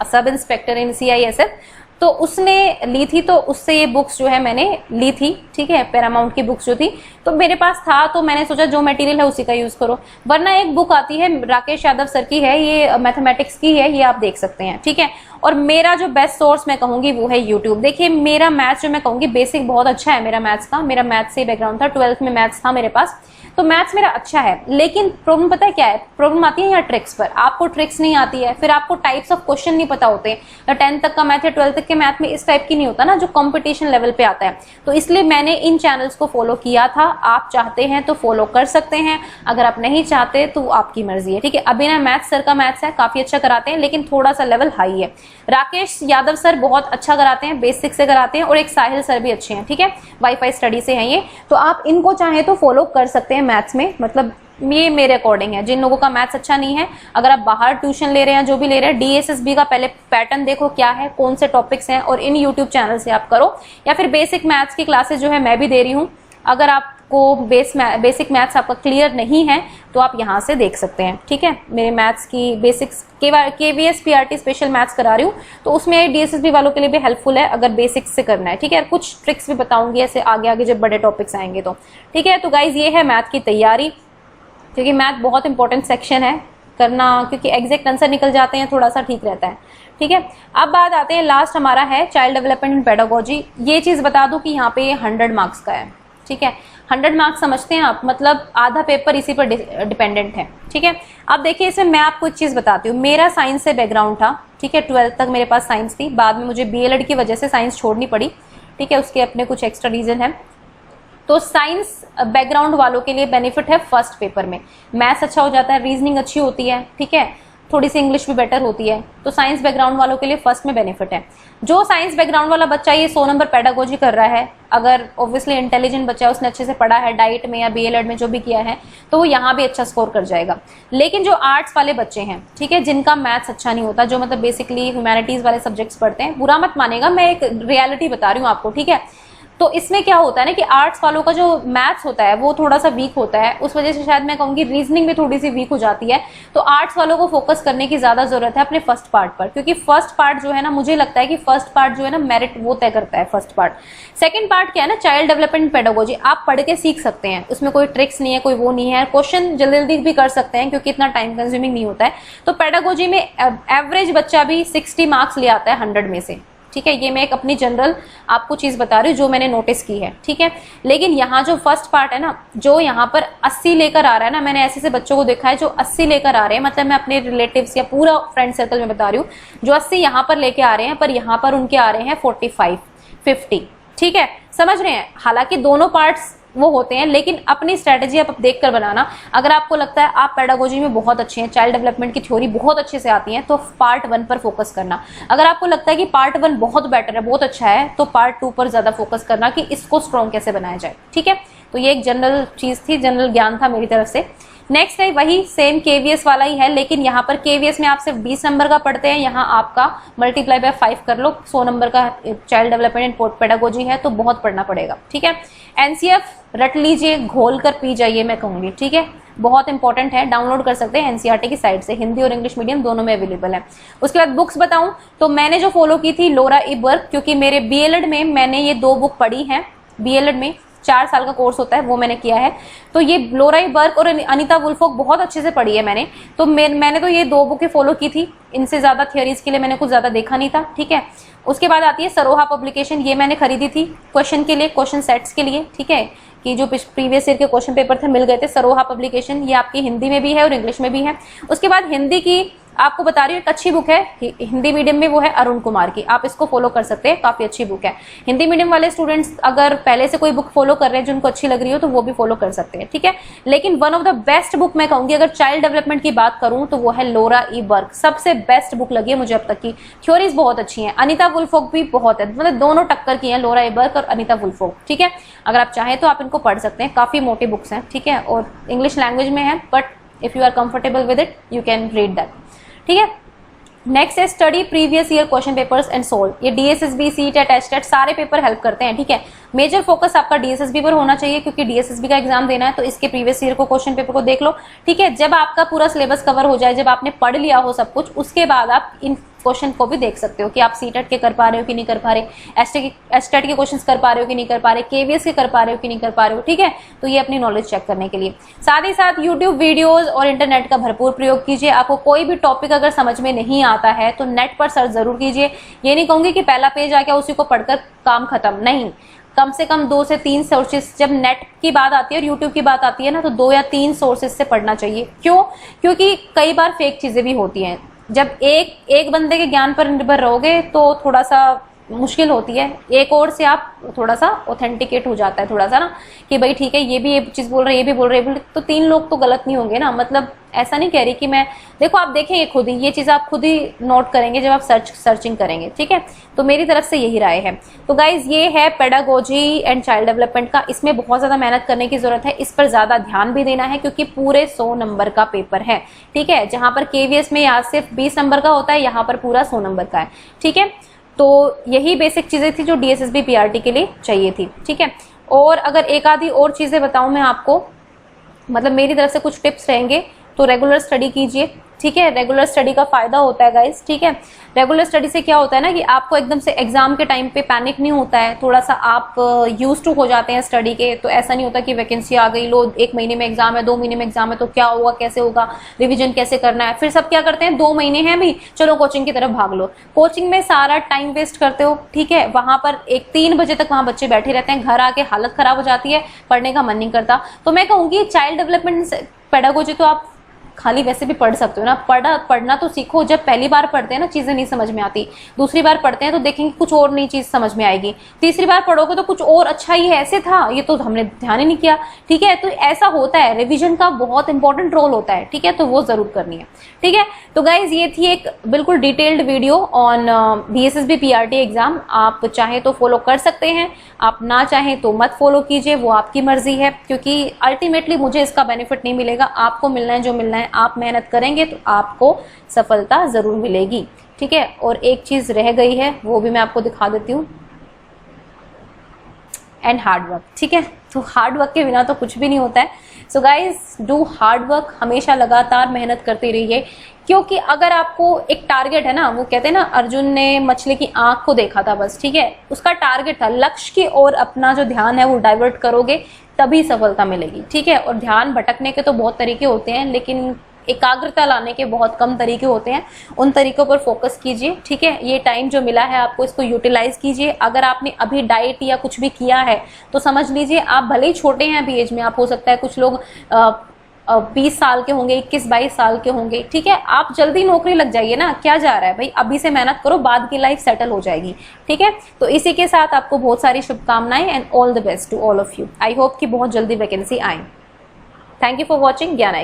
sub inspector in CISF, तो उसने ली थी, तो उससे ये बुक्स जो है मैंने ली थी, ठीक है। पैरामाउंट की बुक्स जो थी तो मेरे पास था, तो मैंने सोचा जो मटेरियल है उसी का यूज करो। वरना एक बुक आती है राकेश यादव सर की है, ये मैथमेटिक्स की है, ये आप देख सकते हैं, ठीक है। और मेरा जो बेस्ट सोर्स मैं कहूंगी वो है यूट्यूब। देखिए मेरा मैथ्स जो मैं कहूंगी बेसिक बहुत अच्छा है मेरा मैथ्स का, मेरा मैथ्स से बैकग्राउंड था, 12th में मैथ्स था मेरे पास, तो मैथ्स मेरा अच्छा है। लेकिन प्रॉब्लम पता है क्या है, प्रॉब्लम आती है यहाँ ट्रिक्स पर। आपको ट्रिक्स नहीं आती है, फिर आपको टाइप्स ऑफ क्वेश्चन नहीं पता होते। 10th तक का मैथ या 12th तक के मैथ में इस टाइप की नहीं होता ना, जो कंपटीशन लेवल पे आता है। तो इसलिए मैंने इन चैनल्स को फॉलो किया था। आप चाहते हैं तो फॉलो कर सकते हैं, अगर आप नहीं चाहते तो आपकी मर्जी है, ठीक है। अभी ना मैथ्स सर का मैथ्स है, काफी अच्छा कराते हैं, लेकिन थोड़ा सा लेवल हाई है। राकेश यादव सर बहुत अच्छा कराते हैं, बेसिक से कराते हैं, और एक साहिल सर भी अच्छे हैं, ठीक है। वाईफाई स्टडी से हैं ये, तो आप इनको चाहे तो फॉलो कर सकते हैं मैथ्स में। मतलब ये मेरे अकॉर्डिंग है। जिन लोगों का मैथ्स अच्छा नहीं है, अगर आप बाहर ट्यूशन ले रहे हैं, जो भी ले रहे हैं, डीएसएसबी का पहले पैटर्न देखो क्या है, कौन से टॉपिक्स हैं, और इन यूट्यूब चैनल से आप करो। या फिर बेसिक मैथ्स की क्लासेस जो है मैं भी दे रही हूँ। अगर आपको बेसिक मैथ्स आपका क्लियर नहीं है तो आप यहाँ से देख सकते हैं, ठीक है। मेरे मैथ्स की basics KVS PRT special maths करा रही हूँ, तो उसमें डीएसएसबी वालों के लिए भी हेल्पफुल है अगर बेसिक्स से करना है, ठीक है। कुछ ट्रिक्स भी बताऊंगी ऐसे आगे आगे जब बड़े टॉपिक्स आएंगे तो, ठीक है। तो गाइज ये है मैथ की तैयारी, क्योंकि मैथ बहुत इंपॉर्टेंट सेक्शन है करना, क्योंकि एग्जैक्ट आंसर निकल जाते हैं, थोड़ा सा ठीक रहता है, ठीक है। अब बात आते हैं, लास्ट हमारा है चाइल्ड डेवलपमेंट एंड पेडागोजी। ये चीज बता दूं कि यहाँ पे 100 मार्क्स का है, ठीक है। 100 मार्क्स समझते हैं आप, मतलब आधा पेपर इसी पर डिपेंडेंट है, ठीक है। अब देखिए इसमें मैं आपको एक चीज बताती हूँ। मेरा साइंस से बैकग्राउंड था, ठीक है। 12th तक मेरे पास साइंस थी, बाद में मुझे बीएलएड की वजह से साइंस छोड़नी पड़ी, ठीक है। उसके अपने कुछ एक्स्ट्रा रीजन है। तो साइंस बैकग्राउंड वालों के लिए बेनिफिट है फर्स्ट पेपर में, मैथ्स अच्छा हो जाता है, रीजनिंग अच्छी होती है, ठीक है। थोड़ी सी इंग्लिश भी बेटर होती है, तो साइंस बैकग्राउंड वालों के लिए फर्स्ट में बेनिफिट है। जो साइंस बैकग्राउंड वाला बच्चा ये 100 नंबर पेडागोजी कर रहा है, अगर ऑब्वियसली इंटेलिजेंट बच्चा है, उसने अच्छे से पढ़ा है, डाइट में या बीएलएड में जो भी किया है, तो वो यहाँ भी अच्छा स्कोर कर जाएगा। लेकिन जो आर्ट्स वाले बच्चे हैं, ठीक है, जिनका मैथ्स अच्छा नहीं होता, जो मतलब बेसिकली ह्यूमैनिटीज वाले सब्जेक्ट्स पढ़ते हैं, बुरा मत मानेगा, मैं एक रियलिटी बता रही हूँ आपको, ठीक है। तो इसमें क्या होता है ना कि आर्ट्स वालों का जो मैथ्स होता है वो थोड़ा सा वीक होता है, उस वजह से शायद मैं कहूँगी रीजनिंग में थोड़ी सी वीक हो जाती है। तो आर्ट्स वालों को फोकस करने की ज्यादा जरूरत है अपने फर्स्ट पार्ट पर, क्योंकि फर्स्ट पार्ट जो है ना, मुझे लगता है कि फर्स्ट पार्ट जो है ना मेरिट वो तय करता है फर्स्ट पार्ट। सेकंड पार्ट क्या है ना, चाइल्ड डेवलपमेंट पेडागोजी, आप पढ़ के सीख सकते हैं, उसमें कोई ट्रिक्स नहीं है, कोई वो नहीं है, क्वेश्चन जल्दी जल्दी भी कर सकते हैं क्योंकि इतना टाइम कंज्यूमिंग नहीं होता है। तो पेडागोजी में एवरेज बच्चा भी 60 मार्क्स ले आता है 100 में से, ठीक है। ये मैं एक अपनी जनरल आपको चीज बता रही हूँ जो मैंने नोटिस की है, ठीक है। लेकिन यहाँ जो फर्स्ट पार्ट है ना, जो यहाँ पर 80 लेकर आ रहा है ना, मैंने ऐसे बच्चों को देखा है जो 80 लेकर आ रहे हैं, मतलब मैं अपने रिलेटिव्स या पूरा फ्रेंड सर्कल में बता रही हूँ, जो 80 यहाँ पर लेके आ रहे हैं, पर यहाँ पर उनके आ रहे हैं 45, 50, ठीक है, समझ रहे हैं। हालांकि दोनों पार्ट्स वो होते हैं, लेकिन अपनी स्ट्रेटेजी आप देख कर बनाना। अगर आपको लगता है आप पेडागोजी में बहुत अच्छे हैं, चाइल्ड डेवलपमेंट की थ्योरी बहुत अच्छे से आती है, तो पार्ट 1 पर फोकस करना। अगर आपको लगता है कि पार्ट 1 बहुत बेटर है, बहुत अच्छा है, तो पार्ट 2 पर ज्यादा फोकस करना कि इसको स्ट्रॉन्ग कैसे बनाया जाए, ठीक है। तो ये एक जनरल चीज थी, जनरल ज्ञान था मेरी तरफ से। नेक्स्ट है वही सेम केवीएस वाला ही है, लेकिन यहाँ पर केवीएस में आप सिर्फ 20 नंबर का पढ़ते हैं, यहाँ आपका मल्टीप्लाई बाय 5 कर लो, 100 नंबर का चाइल्ड डेवलपमेंट एंड पेडागोजी है, तो बहुत पढ़ना पड़ेगा, ठीक है। एनसीएफ रट लीजिए, घोल कर पी जाइए, मैं कहूंगी, ठीक है, बहुत इंपॉर्टेंट है, डाउनलोड कर सकते हैं एनसीईआरटी की साइट से, हिंदी और इंग्लिश मीडियम दोनों में अवेलेबल है। उसके बाद बुक्स बताऊं तो मैंने जो फॉलो की थी लोरा ई बर्क, क्योंकि मेरे बीएलएड में मैंने ये 2 बुक पढ़ी हैं, बीएलएड में 4 साल का कोर्स होता है, वो मैंने किया है। तो ये लोरा ई बर्क और अनीता वुल्फोक बहुत अच्छे से पढ़ी है मैंने, तो मैंने तो ये 2 बुकें फॉलो की थी, इनसे ज्यादा थियोरीज के लिए मैंने कुछ ज्यादा देखा नहीं था, ठीक है। उसके बाद आती है सरोहा पब्लिकेशन, ये मैंने खरीदी थी क्वेश्चन के लिए, क्वेश्चन सेट्स के लिए, ठीक है, कि जो प्रीवियस ईयर के क्वेश्चन पेपर थे मिल गए थे। सरोहा पब्लिकेशन ये आपकी हिंदी में भी है और इंग्लिश में भी है। उसके बाद हिंदी की आपको बता रही हूँ, एक अच्छी बुक है हिंदी मीडियम में, वो है अरुण कुमार की, आप इसको फॉलो कर सकते हैं, काफी अच्छी बुक है। हिंदी मीडियम वाले स्टूडेंट्स अगर पहले से कोई बुक फॉलो कर रहे हैं जिनको अच्छी लग रही हो, तो वो भी फॉलो कर सकते हैं, ठीक है। लेकिन one of the best book मैं कहूंगी, अगर चाइल्ड डेवलपमेंट की बात करूं, तो वो है लोरा ई बर्क, सबसे बेस्ट बुक लगी है मुझे अब तक की, थ्योरीज बहुत अच्छी है। अनीता वुल्फोक भी बहुत है, मतलब दोनों टक्कर की है, लोरा ई बर्क और अनीता वुल्फोक, ठीक है। अगर आप चाहें तो आप इनको पढ़ सकते हैं, काफी मोटी बुक्स हैं, ठीक है, और इंग्लिश लैंग्वेज में है, but if you are comfortable with it you can read that, ठीक है। नेक्स्ट है study previous year question papers and solve, ये डीएसएसबी, सीटेट, टेस्टेट सारे पेपर हेल्प करते हैं, ठीक है। मेजर फोकस आपका डीएसएसबी पर होना चाहिए, क्योंकि डीएसएसबी का एग्जाम देना है, तो इसके प्रीवियस ईयर को क्वेश्चन पेपर को देख लो, ठीक है। जब आपका पूरा सिलेबस कवर हो जाए, जब आपने पढ़ लिया हो सब कुछ, उसके बाद आप इन क्वेश्चन को भी देख सकते हो कि आप सीटेट के कर पा रहे हो कि नहीं कर पा रहे, एस्टेट के क्वेश्चंस कर पा रहे हो कि नहीं कर पा रहे, केवीएस के कर पा रहे हो कि नहीं कर पा रहे हो, ठीक है। तो ये अपनी नॉलेज चेक करने के लिए। साथ ही साथ यूट्यूब वीडियोस और इंटरनेट का भरपूर प्रयोग कीजिए। आपको कोई भी टॉपिक अगर समझ में नहीं आता है तो नेट पर सर्च जरूर कीजिए। ये नहीं कहूंगी कि पहला पेज आ गया उसी को पढ़कर काम खत्म, नहीं, कम से कम 2 से 3 सोर्सेस, जब नेट की बात आती है और यूट्यूब की बात आती है ना, तो 2 या 3 सोर्सेस से पढ़ना चाहिए। क्यों? क्योंकि कई बार फेक चीजें भी होती हैं। जब एक बंदे के ज्ञान पर निर्भर रहोगे तो थोड़ा सा मुश्किल होती है, एक और से आप थोड़ा सा ऑथेंटिकेट हो जाता है थोड़ा सा ना, कि भाई ठीक है ये भी ये चीज बोल रहे हैं, ये भी बोल रहे हैं, तो 3 लोग तो गलत नहीं होंगे ना। मतलब ऐसा नहीं कह रही कि मैं, देखो आप देखेंगे खुद ही, ये चीज आप खुद ही नोट करेंगे जब आप सर्चिंग करेंगे, ठीक है। तो मेरी तरफ से यही राय है। तो गाइज ये है पेडागोजी एंड चाइल्ड डेवलपमेंट का, इसमें बहुत ज्यादा मेहनत करने की जरूरत है, इस पर ज्यादा ध्यान भी देना है, क्योंकि पूरे 100 नंबर का पेपर है, ठीक है। जहां पर केवीएस में यहाँ सिर्फ 20 नंबर का होता है, यहाँ पर पूरा 100 नंबर का है, ठीक है। तो यही बेसिक चीजें थी जो डीएसएसबी पीआरटी के लिए चाहिए थी, ठीक है। और अगर एक आधी और चीजें बताऊं मैं आपको, मतलब मेरी तरफ से कुछ टिप्स रहेंगे, तो रेगुलर स्टडी कीजिए, ठीक है। रेगुलर स्टडी का फायदा होता है गाइस, ठीक है। रेगुलर स्टडी से क्या होता है ना कि आपको एकदम से एग्जाम के टाइम पे पैनिक नहीं होता है, थोड़ा सा आप यूज टू हो जाते हैं स्टडी के। तो ऐसा नहीं होता कि वैकेंसी आ गई, लो 1 महीने में एग्जाम है, 2 महीने में एग्जाम है, तो क्या होगा, कैसे होगा, रिविजन कैसे करना है। फिर सब क्या करते हैं, 2 महीने हैं भी, चलो कोचिंग की तरफ भाग लो, कोचिंग में सारा टाइम वेस्ट करते हो, ठीक है। वहां पर 3 बजे तक वहां बच्चे बैठे रहते हैं, घर आके हालत खराब हो जाती है, पढ़ने का मन नहीं करता। तो मैं कहूंगी चाइल्ड डेवलपमेंट पेडागोजी तो आप खाली वैसे भी पढ़ सकते हो ना, पढ़ना तो सीखो। जब पहली बार पढ़ते हैं ना चीजें नहीं समझ में आती, दूसरी बार पढ़ते हैं तो देखेंगे कुछ और नई चीज समझ में आएगी, तीसरी बार पढ़ोगे तो कुछ और अच्छा ही है, ऐसे था, ये तो हमने ध्यान ही नहीं किया, ठीक है। तो ऐसा होता है, रिविजन का बहुत इंपॉर्टेंट रोल होता है, ठीक है, तो वो जरूर करनी है, ठीक है। तो गाइज ये थी एक बिल्कुल detailed video on DSSB PRT exam. आप चाहे तो फॉलो कर सकते हैं, आप ना चाहें तो मत फॉलो कीजिए, वो आपकी मर्जी है, क्योंकि अल्टीमेटली मुझे इसका बेनिफिट नहीं मिलेगा, आपको मिलना है जो मिलना है। आप मेहनत करेंगे तो आपको सफलता जरूर मिलेगी, ठीक है। और एक चीज रह गई है, वो भी मैं आपको दिखा देती हूँ। एंड हार्ड वर्क, ठीक है। तो हार्ड वर्क के बिना तो कुछ भी नहीं होता है। So guys do hard work, हमेशा लगातार मेहनत करते रहिए, क्योंकि अगर आपको एक टारगेट है ना, वो कहते हैं ना अर्जुन ने मछली की आंख को देखा था बस, ठीक है, उसका टारगेट था, लक्ष्य की ओर अपना जो ध्यान है वो डाइवर्ट करोगे तभी सफलता मिलेगी, ठीक है। और ध्यान भटकने के तो बहुत तरीके होते हैं, लेकिन एकाग्रता लाने के बहुत कम तरीके होते हैं, उन तरीकों पर फोकस कीजिए, ठीक है। ये टाइम जो मिला है आपको, इसको यूटिलाइज कीजिए। अगर आपने अभी डाइट या कुछ भी किया है तो समझ लीजिए आप भले ही छोटे हैं अभी एज में, आप हो सकता है कुछ लोग 20 साल के होंगे, 21-22 साल के होंगे, ठीक है। आप जल्दी नौकरी लग जाइए ना, क्या जा रहा है भाई, अभी से मेहनत करो, बाद की लाइफ सेटल हो जाएगी, ठीक है। तो इसी के साथ आपको बहुत सारी शुभकामनाएं and all the best to all of you. I hope कि बहुत जल्दी वैकेंसी आए। Thank you for watching Gyan IQ।